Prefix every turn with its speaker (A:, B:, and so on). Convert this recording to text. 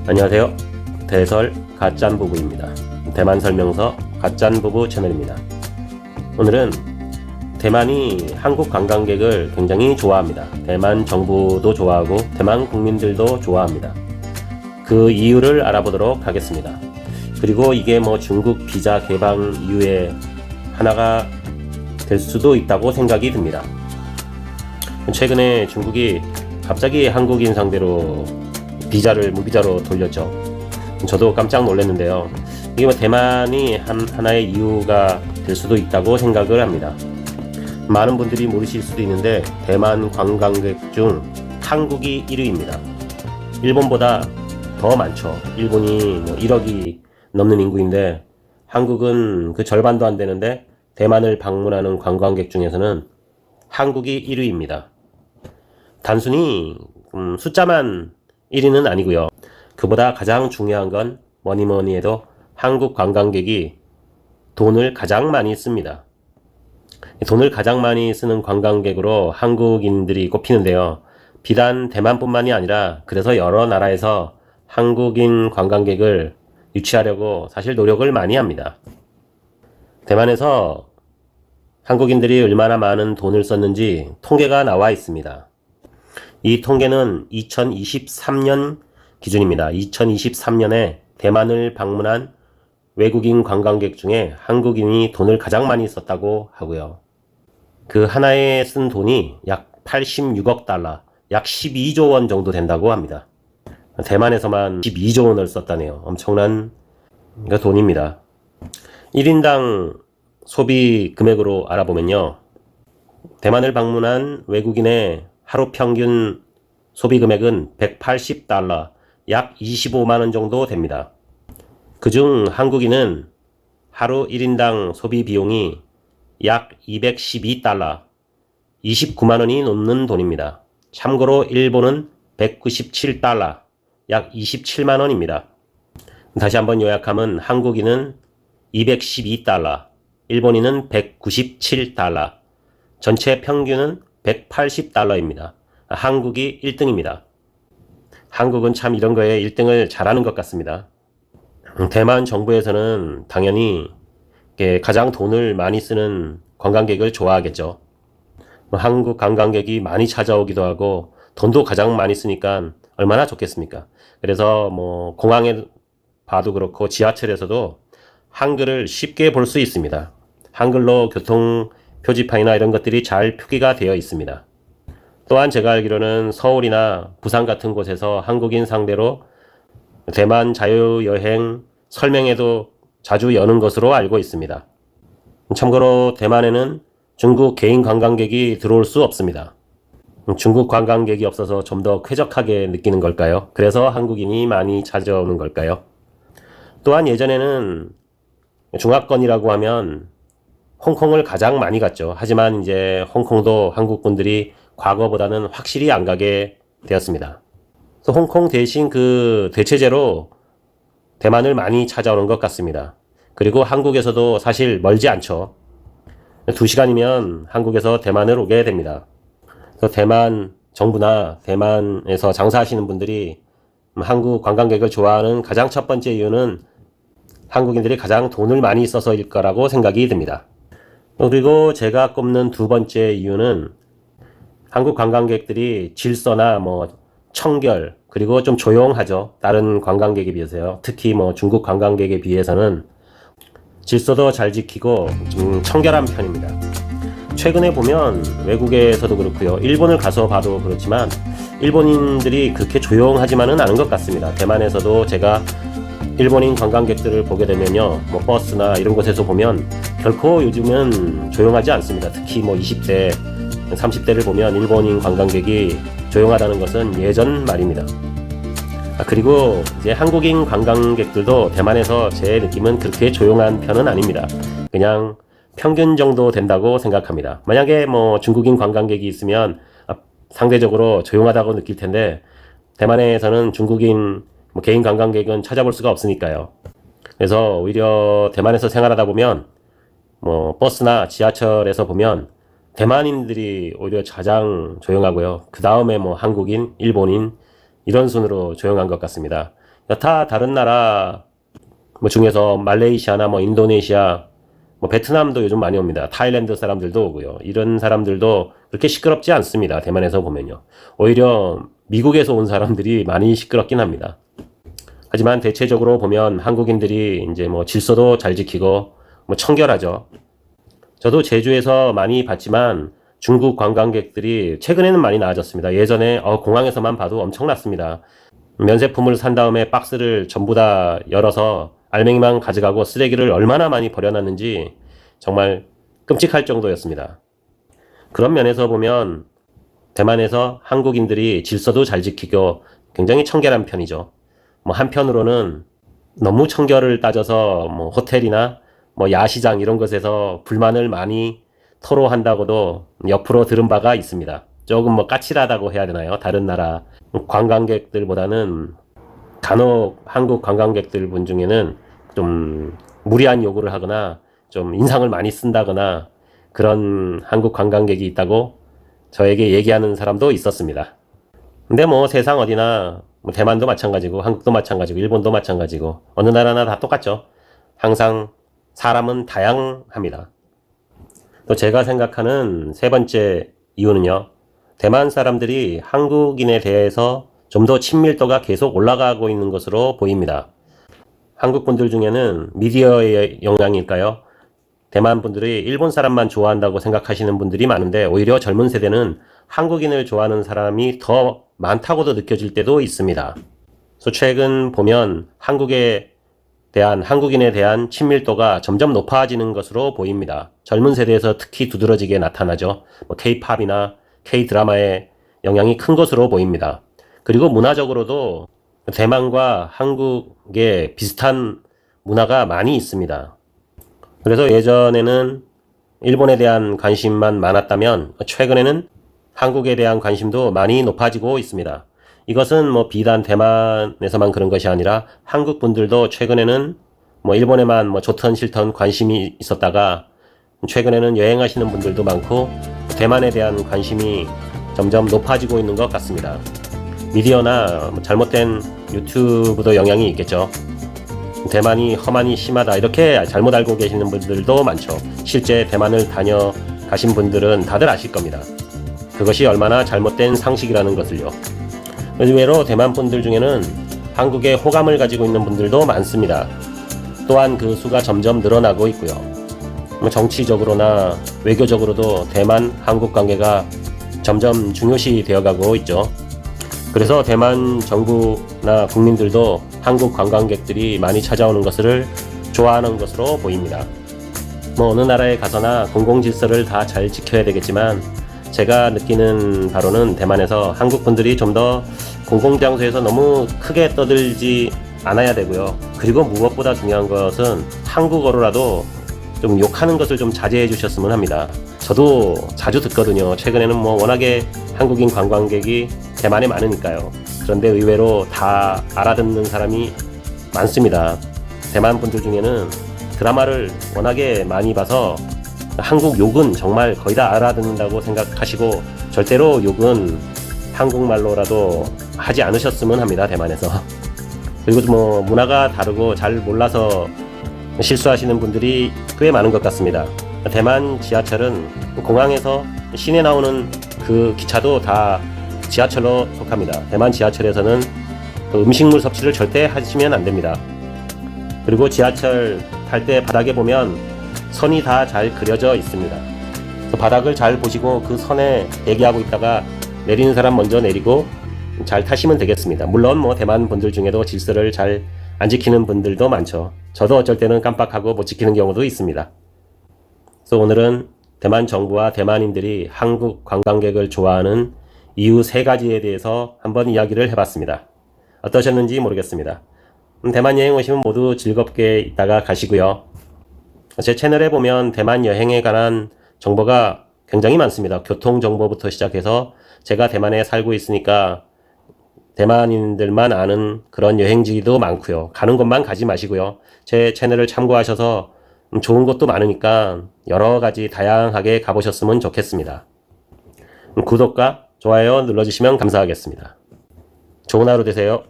A: 안녕하세요. 대설 가짠부부입니다. 대만 설명서 가짠부부 채널입니다. 오늘은 대만이 한국 관광객을 굉장히 좋아합니다. 대만 정부도 좋아하고 대만 국민들도 좋아합니다. 그 이유를 알아보도록 하겠습니다. 그리고 이게 중국 비자 개방 이유의 하나가 될 수도 있다고 생각이 듭니다. 최근에 중국이 갑자기 한국인 상대로 비자를 무비자로 돌렸죠. 저도 깜짝 놀랐는데요. 이게 대만이 하나의 이유가 될 수도 있다고 생각을 합니다. 많은 분들이 모르실 수도 있는데 대만 관광객 중 한국이 1위입니다. 일본보다 더 많죠. 일본이 1억이 넘는 인구인데 한국은 그 절반도 안 되는데 대만을 방문하는 관광객 중에서는 한국이 1위입니다. 단순히 숫자만 1위는 아니고요. 그보다 가장 중요한 건 뭐니 해도 한국 관광객이 돈을 가장 많이 씁니다. 돈을 가장 많이 쓰는 관광객으로 한국인들이 꼽히는데요. 비단 대만뿐만이 아니라 그래서 여러 나라에서 한국인 관광객을 유치하려고 사실 노력을 많이 합니다. 대만에서 한국인들이 얼마나 많은 돈을 썼는지 통계가 나와 있습니다. 이 통계는 2023년 기준입니다. 2023년에 대만을 방문한 외국인 관광객 중에 한국인이 돈을 가장 많이 썼다고 하고요. 그 하나에 쓴 돈이 약 86억 달러, 약 12조 원 정도 된다고 합니다. 대만에서만 12조 원을 썼다네요. 엄청난 돈입니다. 1인당 소비 금액으로 알아보면요. 대만을 방문한 외국인의 하루 평균 소비 금액은 180달러, 약 25만원 정도 됩니다. 그중 한국인은 하루 1인당 소비 비용이 약 212달러, 29만원이 넘는 돈입니다. 참고로 일본은 197달러, 약 27만원입니다. 다시 한번 요약하면 한국인은 212달러, 일본인은 197달러, 전체 평균은 180달러입니다. 한국이 1등입니다. 한국은 참 이런 거에 1등을 잘하는 것 같습니다. 대만 정부에서는 당연히 가장 돈을 많이 쓰는 관광객을 좋아하겠죠. 한국 관광객이 많이 찾아오기도 하고 돈도 가장 많이 쓰니까 얼마나 좋겠습니까? 그래서 공항에 봐도 그렇고 지하철에서도 한글을 쉽게 볼 수 있습니다. 한글로 교통 표지판이나 이런 것들이 잘 표기가 되어 있습니다. 또한 제가 알기로는 서울이나 부산 같은 곳에서 한국인 상대로 대만 자유여행 설명회도 자주 여는 것으로 알고 있습니다. 참고로 대만에는 중국 개인 관광객이 들어올 수 없습니다. 중국 관광객이 없어서 좀 더 쾌적하게 느끼는 걸까요? 그래서 한국인이 많이 찾아오는 걸까요? 또한 예전에는 중화권이라고 하면 홍콩을 가장 많이 갔죠. 하지만 이제 홍콩도 한국 분들이 과거보다는 확실히 안 가게 되었습니다. 그래서 홍콩 대신 그 대체제로 대만을 많이 찾아오는 것 같습니다. 그리고 한국에서도 사실 멀지 않죠. 2시간이면 한국에서 대만을 오게 됩니다. 그래서 대만 정부나 대만에서 장사하시는 분들이 한국 관광객을 좋아하는 가장 첫 번째 이유는 한국인들이 가장 돈을 많이 써서일 거라고 생각이 듭니다. 그리고 제가 꼽는 두 번째 이유는 한국 관광객들이 질서나 청결, 그리고 좀 조용하죠. 다른 관광객에 비해서요. 특히 중국 관광객에 비해서는 질서도 잘 지키고 좀 청결한 편입니다. 최근에 보면 외국에서도 그렇고요. 일본을 가서 봐도 그렇지만 일본인들이 그렇게 조용하지만은 않은 것 같습니다. 대만에서도 제가 일본인 관광객들을 보게 되면요. 버스나 이런 곳에서 보면 결코 요즘은 조용하지 않습니다. 특히 20대, 30대를 보면 일본인 관광객이 조용하다는 것은 예전 말입니다. 그리고 이제 한국인 관광객들도 대만에서 제 느낌은 그렇게 조용한 편은 아닙니다. 그냥 평균 정도 된다고 생각합니다. 만약에 중국인 관광객이 있으면 상대적으로 조용하다고 느낄 텐데 대만에서는 중국인 개인 관광객은 찾아볼 수가 없으니까요. 그래서 오히려 대만에서 생활하다 보면 버스나 지하철에서 보면 대만인들이 오히려 가장 조용하고요. 그 다음에 한국인, 일본인 이런 순으로 조용한 것 같습니다. 다 다른 나라 뭐 중에서 말레이시아나 뭐 인도네시아, 뭐 베트남도 요즘 많이 옵니다. 타일랜드 사람들도 오고요. 이런 사람들도 그렇게 시끄럽지 않습니다. 대만에서 보면요. 오히려 미국에서 온 사람들이 많이 시끄럽긴 합니다. 하지만 대체적으로 보면 한국인들이 이제 뭐 질서도 잘 지키고 뭐 청결하죠. 저도 제주에서 많이 봤지만 중국 관광객들이 최근에는 많이 나아졌습니다. 예전에 공항에서만 봐도 엄청났습니다. 면세품을 산 다음에 박스를 전부 다 열어서 알맹이만 가져가고 쓰레기를 얼마나 많이 버려놨는지 정말 끔찍할 정도였습니다. 그런 면에서 보면 대만에서 한국인들이 질서도 잘 지키고 굉장히 청결한 편이죠. 뭐 한편으로는 너무 청결을 따져서 뭐 호텔이나 뭐 야시장 이런 곳에서 불만을 많이 토로한다고도 옆으로 들은 바가 있습니다. 조금 뭐 까칠하다고 해야 되나요? 다른 나라 관광객들보다는 간혹 한국 관광객들 분 중에는 좀 무리한 요구를 하거나 좀 인상을 많이 쓴다거나 그런 한국 관광객이 있다고 저에게 얘기하는 사람도 있었습니다. 근데 뭐 세상 어디나 뭐 대만도 마찬가지고 한국도 마찬가지고 일본도 마찬가지고 어느 나라나 다 똑같죠. 항상 사람은 다양합니다. 또 제가 생각하는 세 번째 이유는요. 대만 사람들이 한국인에 대해서 좀 더 친밀도가 계속 올라가고 있는 것으로 보입니다. 한국 분들 중에는 미디어의 영향일까요? 대만 분들이 일본 사람만 좋아한다고 생각하시는 분들이 많은데 오히려 젊은 세대는 한국인을 좋아하는 사람이 더 많다고도 느껴질 때도 있습니다. 그래서 최근 보면 한국인에 대한 친밀도가 점점 높아지는 것으로 보입니다. 젊은 세대에서 특히 두드러지게 나타나죠. 뭐 K-팝이나 K-드라마의 영향이 큰 것으로 보입니다. 그리고 문화적으로도 대만과 한국에 비슷한 문화가 많이 있습니다. 그래서 예전에는 일본에 대한 관심만 많았다면 최근에는 한국에 대한 관심도 많이 높아지고 있습니다. 이것은 뭐 비단 대만에서만 그런 것이 아니라 한국 분들도 최근에는 뭐 일본에만 뭐 좋던 싫던 관심이 있었다가 최근에는 여행하시는 분들도 많고 대만에 대한 관심이 점점 높아지고 있는 것 같습니다. 미디어나 잘못된 유튜브도 영향이 있겠죠. 대만이 험한이 심하다 이렇게 잘못 알고 계시는 분들도 많죠. 실제 대만을 다녀가신 분들은 다들 아실 겁니다. 그것이 얼마나 잘못된 상식이라는 것을요. 의외로 대만 분들 중에는 한국에 호감을 가지고 있는 분들도 많습니다. 또한 그 수가 점점 늘어나고 있고요. 정치적으로나 외교적으로도 대만 한국 관계가 점점 중요시 되어가고 있죠. 그래서 대만 정부나 국민들도 한국 관광객들이 많이 찾아오는 것을 좋아하는 것으로 보입니다. 뭐 어느 나라에 가서나 공공질서를 다 잘 지켜야 되겠지만 제가 느끼는 바로는 대만에서 한국 분들이 좀 더 공공장소에서 너무 크게 떠들지 않아야 되고요. 그리고 무엇보다 중요한 것은 한국어로라도 좀 욕하는 것을 좀 자제해 주셨으면 합니다. 저도 자주 듣거든요. 최근에는 뭐 워낙에 한국인 관광객이 대만에 많으니까요. 그런데 의외로 다 알아듣는 사람이 많습니다. 대만 분들 중에는 드라마를 워낙에 많이 봐서 한국 욕은 정말 거의 다 알아듣는다고 생각하시고 절대로 욕은 한국말로라도 하지 않으셨으면 합니다. 대만에서. 그리고 뭐 문화가 다르고 잘 몰라서 실수하시는 분들이 꽤 많은 것 같습니다. 대만 지하철은 공항에서 시내 나오는 그 기차도 다 지하철로 속합니다. 대만 지하철에서는 음식물 섭취를 절대 하시면 안 됩니다. 그리고 지하철 탈 때 바닥에 보면 선이 다 잘 그려져 있습니다. 그 바닥을 잘 보시고 그 선에 대기하고 있다가 내리는 사람 먼저 내리고 잘 타시면 되겠습니다. 물론 뭐 대만 분들 중에도 질서를 잘 안 지키는 분들도 많죠. 저도 어쩔 때는 깜빡하고 못 지키는 경우도 있습니다. 그래서 오늘은 대만 정부와 대만인들이 한국 관광객을 좋아하는 이유 3가지에 대해서 한번 이야기를 해봤습니다. 어떠셨는지 모르겠습니다. 대만 여행 오시면 모두 즐겁게 있다가 가시고요. 제 채널에 보면 대만 여행에 관한 정보가 굉장히 많습니다. 교통 정보부터 시작해서 제가 대만에 살고 있으니까 대만인들만 아는 그런 여행지도 많고요. 가는 곳만 가지 마시고요. 제 채널을 참고하셔서 좋은 곳도 많으니까 여러 가지 다양하게 가보셨으면 좋겠습니다. 구독과 좋아요 눌러주시면 감사하겠습니다. 좋은 하루 되세요.